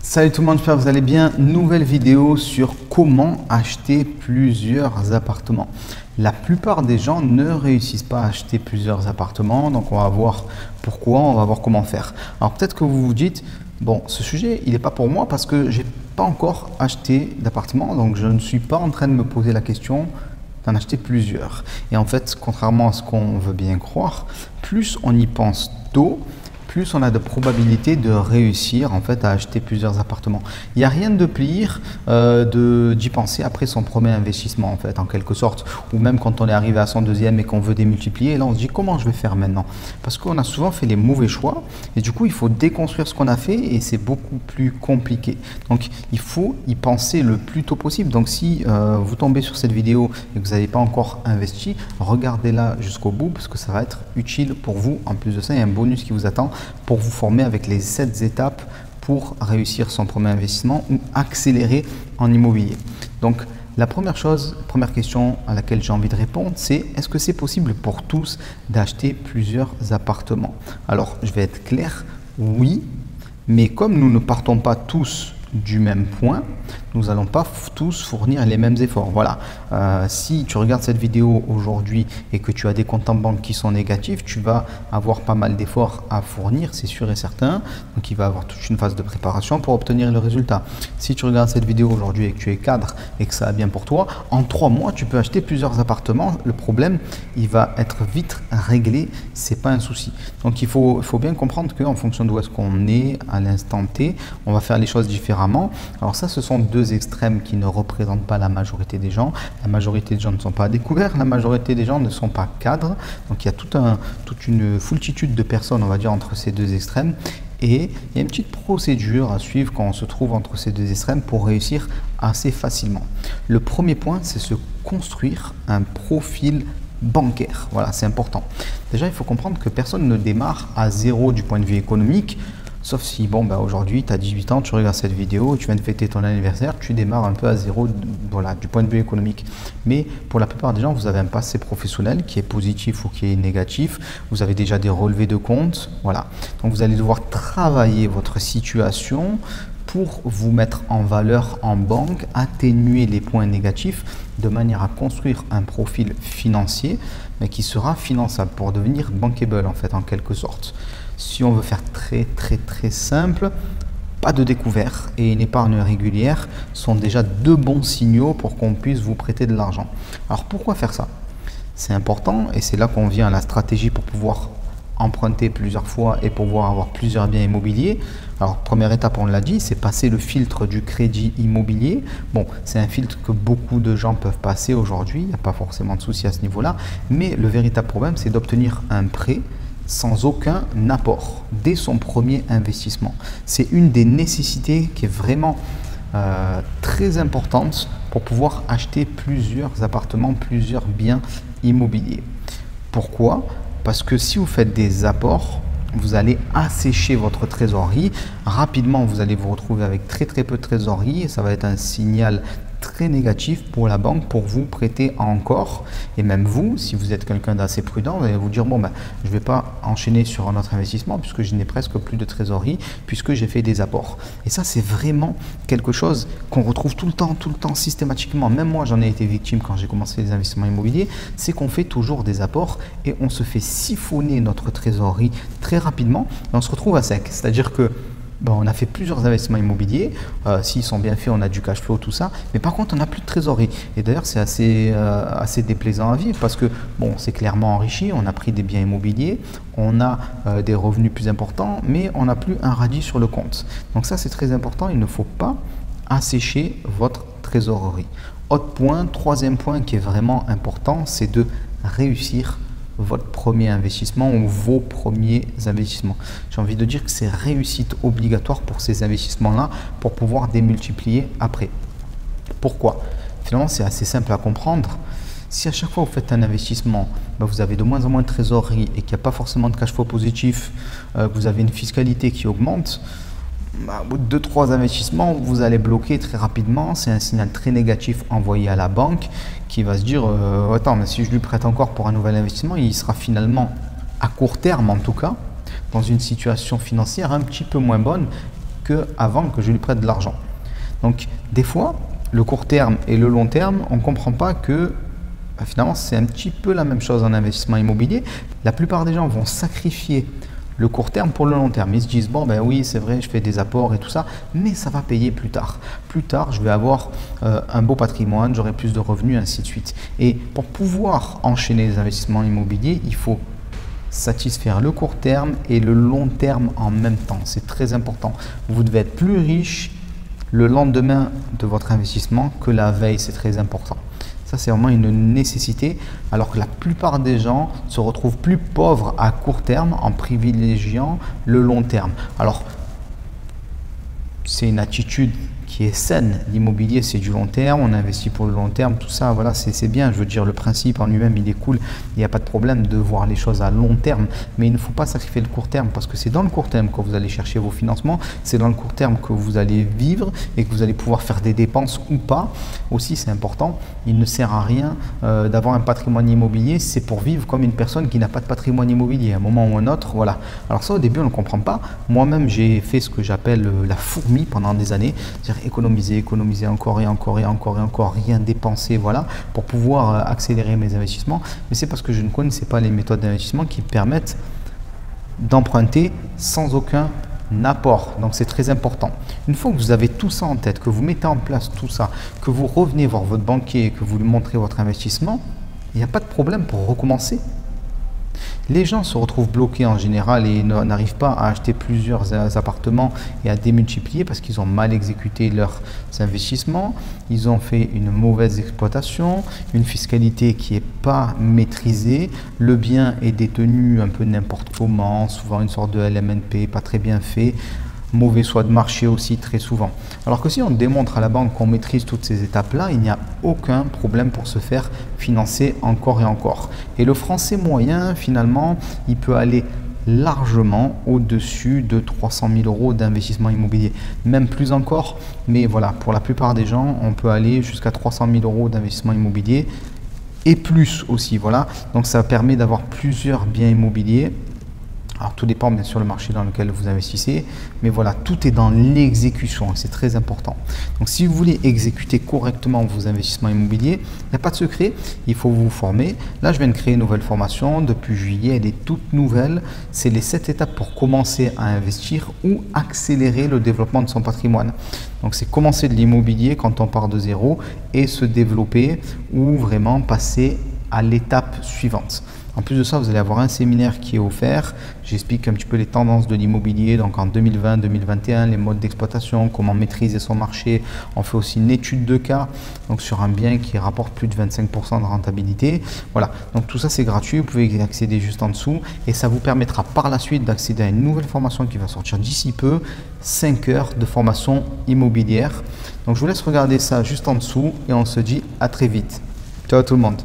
Salut tout le monde, j'espère que vous allez bien. Nouvelle vidéo sur comment acheter plusieurs appartements. La plupart des gens ne réussissent pas à acheter plusieurs appartements, donc on va voir pourquoi, on va voir comment faire. Alors peut-être que vous vous dites, bon, ce sujet, il n'est pas pour moi parce que j'ai pas encore acheté d'appartement, donc je ne suis pas en train de me poser la question d'en acheter plusieurs. Et en fait, contrairement à ce qu'on veut bien croire, plus on y pense tôt, plus on a de probabilités de réussir en fait à acheter plusieurs appartements. Il n'y a rien de pire d'y penser après son premier investissement en fait, en quelque sorte, ou même quand on est arrivé à son deuxième et qu'on veut démultiplier, et là on se dit comment je vais faire maintenant, parce qu'on a souvent fait les mauvais choix et du coup il faut déconstruire ce qu'on a fait et c'est beaucoup plus compliqué. Donc il faut y penser le plus tôt possible. Donc si vous tombez sur cette vidéo et que vous n'avez pas encore investi, regardez-la jusqu'au bout parce que ça va être utile pour vous. En plus de ça, il y a un bonus qui vous attend pour vous former avec les 7 étapes pour réussir son premier investissement ou accélérer en immobilier. Donc la première chose, première question à laquelle j'ai envie de répondre, c'est est-ce que c'est possible pour tous d'acheter plusieurs appartements? Alors je vais être clair, oui, mais comme nous ne partons pas tous du même point, nous n'allons pas tous fournir les mêmes efforts. Voilà. Si tu regardes cette vidéo aujourd'hui et que tu as des comptes en banque qui sont négatifs, tu vas avoir pas mal d'efforts à fournir, c'est sûr et certain. Donc il va y avoir toute une phase de préparation pour obtenir le résultat. Si tu regardes cette vidéo aujourd'hui et que tu es cadre et que ça va bien pour toi, en 3 mois, tu peux acheter plusieurs appartements. Le problème, il va être vite réglé. C'est pas un souci. Donc il faut bien comprendre qu'en fonction d'où est-ce qu'on est à l'instant T, on va faire les choses différemment. Alors ça, ce sont deux extrêmes qui ne représentent pas la majorité des gens. La majorité des gens ne sont pas découverts, la majorité des gens ne sont pas cadres. Donc il y a toute une foultitude de personnes, on va dire, entre ces deux extrêmes. Et il y a une petite procédure à suivre quand on se trouve entre ces deux extrêmes pour réussir assez facilement. Le premier point, c'est se construire un profil bancaire. Voilà, c'est important. Déjà, il faut comprendre que personne ne démarre à zéro du point de vue économique. Sauf si, bon, aujourd'hui, tu as 18 ans, tu regardes cette vidéo, tu viens de fêter ton anniversaire, tu démarres un peu à zéro, voilà, du point de vue économique. Mais pour la plupart des gens, vous avez un passé professionnel qui est positif ou qui est négatif. Vous avez déjà des relevés de compte, voilà. Donc, vous allez devoir travailler votre situation pour vous mettre en valeur en banque, atténuer les points négatifs de manière à construire un profil financier, mais qui sera finançable pour devenir bankable en fait, en quelque sorte. Si on veut faire très simple, pas de découvert et une épargne régulière sont déjà deux bons signaux pour qu'on puisse vous prêter de l'argent. Alors pourquoi faire ça? C'est important et c'est là qu'on vient à la stratégie pour pouvoir emprunter plusieurs fois et pouvoir avoir plusieurs biens immobiliers. Alors première étape, on l'a dit, c'est passer le filtre du crédit immobilier. Bon, c'est un filtre que beaucoup de gens peuvent passer aujourd'hui, il n'y a pas forcément de souci à ce niveau-là, mais le véritable problème, c'est d'obtenir un prêt sans aucun apport dès son premier investissement. C'est une des nécessités qui est vraiment très importante pour pouvoir acheter plusieurs appartements, plusieurs biens immobiliers. Pourquoi? Parce que si vous faites des apports, vous allez assécher votre trésorerie. Rapidement, vous allez vous retrouver avec très peu de trésorerie et ça va être un signal très négatif pour la banque pour vous prêter encore. Et même vous, si vous êtes quelqu'un d'assez prudent, vous allez vous dire bon, je ne vais pas enchaîner sur un autre investissement puisque je n'ai presque plus de trésorerie, puisque j'ai fait des apports. Et ça, c'est vraiment quelque chose qu'on retrouve tout le temps, systématiquement. Même moi, j'en ai été victime quand j'ai commencé les investissements immobiliers. C'est qu'on fait toujours des apports et on se fait siphonner notre trésorerie très rapidement et on se retrouve à sec. C'est-à-dire que on a fait plusieurs investissements immobiliers, s'ils sont bien faits, on a du cash flow, tout ça, mais par contre on n'a plus de trésorerie. Et d'ailleurs c'est assez déplaisant à vivre parce que bon, c'est clairement enrichi, on a pris des biens immobiliers, on a des revenus plus importants, mais on n'a plus un radis sur le compte. Donc ça c'est très important, il ne faut pas assécher votre trésorerie. Autre point, troisième point qui est vraiment important, c'est de réussir votre premier investissement ou vos premiers investissements. J'ai envie de dire que c'est réussite obligatoire pour ces investissements-là pour pouvoir démultiplier après. Pourquoi? Finalement, c'est assez simple à comprendre. Si à chaque fois vous faites un investissement, vous avez de moins en moins de trésorerie et qu'il n'y a pas forcément de cash flow positif, que vous avez une fiscalité qui augmente, au bout de 2-3 investissements, vous allez bloquer très rapidement. C'est un signal très négatif envoyé à la banque qui va se dire attends, mais si je lui prête encore pour un nouvel investissement, il sera finalement, à court terme en tout cas, dans une situation financière un petit peu moins bonne qu'avant que je lui prête de l'argent. Donc des fois, le court terme et le long terme, on ne comprend pas que finalement c'est un petit peu la même chose en investissement immobilier. La plupart des gens vont sacrifier le court terme pour le long terme. Ils se disent, bon ben oui c'est vrai, je fais des apports et tout ça, mais ça va payer plus tard. Plus tard, je vais avoir un beau patrimoine, j'aurai plus de revenus, ainsi de suite. Et pour pouvoir enchaîner les investissements immobiliers, il faut satisfaire le court terme et le long terme en même temps. C'est très important. Vous devez être plus riche le lendemain de votre investissement que la veille, c'est très important. Ça, c'est vraiment une nécessité, alors que la plupart des gens se retrouvent plus pauvres à court terme en privilégiant le long terme. Alors, c'est une attitude qui est saine. L'immobilier, c'est du long terme, on investit pour le long terme, tout ça, voilà, c'est bien. Je veux dire, le principe en lui-même, il est cool. Il n'y a pas de problème de voir les choses à long terme, mais il ne faut pas sacrifier le court terme parce que c'est dans le court terme que vous allez chercher vos financements, c'est dans le court terme que vous allez vivre et que vous allez pouvoir faire des dépenses ou pas. Aussi, c'est important, il ne sert à rien d'avoir un patrimoine immobilier, c'est pour vivre comme une personne qui n'a pas de patrimoine immobilier à un moment ou un autre, voilà. Alors ça, au début, on ne comprend pas. Moi-même, j'ai fait ce que j'appelle la fourmi pendant des années, c'est-à-dire économiser encore et encore et encore et encore, rien dépenser, voilà, pour pouvoir accélérer mes investissements. Mais c'est parce que je ne connaissais pas les méthodes d'investissement qui permettent d'emprunter sans aucun apport. Donc c'est très important. Une fois que vous avez tout ça en tête, que vous mettez en place tout ça, que vous revenez voir votre banquier, que vous lui montrez votre investissement, il n'y a pas de problème pour recommencer. Les gens se retrouvent bloqués en général et n'arrivent pas à acheter plusieurs appartements et à démultiplier parce qu'ils ont mal exécuté leurs investissements, ils ont fait une mauvaise exploitation, une fiscalité qui n'est pas maîtrisée, le bien est détenu un peu n'importe comment, souvent une sorte de LMNP pas très bien fait, mauvais choix de marché aussi très souvent. Alors que si on démontre à la banque qu'on maîtrise toutes ces étapes-là, il n'y a aucun problème pour se faire financer encore et encore. Et le français moyen, finalement, il peut aller largement au-dessus de 300 000 euros d'investissement immobilier, même plus encore. Mais voilà, pour la plupart des gens, on peut aller jusqu'à 300 000 euros d'investissement immobilier et plus aussi. Voilà, donc ça permet d'avoir plusieurs biens immobiliers. Alors tout dépend bien sûr le marché dans lequel vous investissez, mais voilà, tout est dans l'exécution, c'est très important. Donc si vous voulez exécuter correctement vos investissements immobiliers, il n'y a pas de secret, il faut vous former. Là je viens de créer une nouvelle formation depuis juillet, elle est toute nouvelle, c'est les 7 étapes pour commencer à investir ou accélérer le développement de son patrimoine. Donc c'est commencer de l'immobilier quand on part de zéro et se développer ou vraiment passer à l'étape suivante. En plus de ça, vous allez avoir un séminaire qui est offert. J'explique un petit peu les tendances de l'immobilier, donc en 2020-2021, les modes d'exploitation, comment maîtriser son marché. On fait aussi une étude de cas, donc sur un bien qui rapporte plus de 25% de rentabilité. Voilà, donc tout ça c'est gratuit, vous pouvez y accéder juste en dessous et ça vous permettra par la suite d'accéder à une nouvelle formation qui va sortir d'ici peu, 5 heures de formation immobilière. Donc je vous laisse regarder ça juste en dessous et on se dit à très vite. Ciao tout le monde.